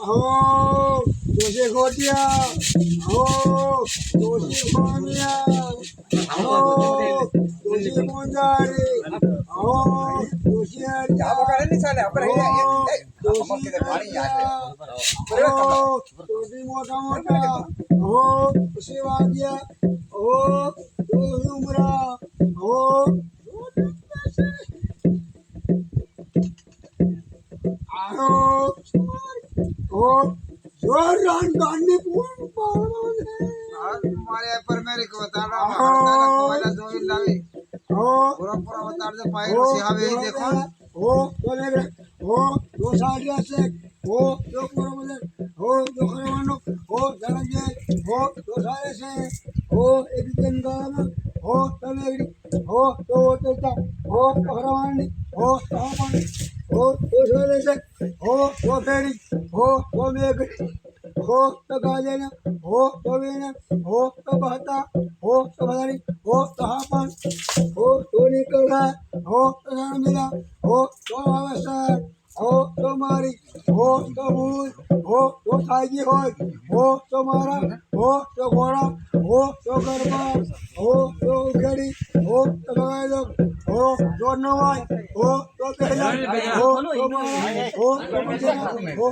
हो तुझे गोटिया हो तुझी कोनिया हो तुझी मुंजारी हो तुझी अरिया हो तुझी अरिया हो तुझी मोठा मोठा हो तुझी वाद्या हो तुझी उमरा हो आहो हो जोर रन गाने पूर्ण पावन है मारे पर मेरे को बता रहा हूं कोयला जो भी लावे हो पूरा पूरा बता दे पाए सिहावे ही देखो हो बोले हो दो साड़िया से हो दो पूरा हो दो खरवानो हो धनंजय हो दो सारे से हो एक दिन गाना हो तमेरी हो तो तेता हो खरवानी हो तापन हो दो सारे से हो दो फेरी हो दो मेघड़ी हो तो गाजन हो तो वेन हो तो बहता हो तो भदारी हो तो हापन हो तो निकल है हो तो जान मिला हो तो अवसर हो तो मारी हो तो भूल हो तो सागी हो तो मारा हो तो घोड़ा हो तो गरबा हो तो उखड़ी हो तो बगालो हो तो नवाई हो तो पहला हो तो मारा हो तो मुझे हो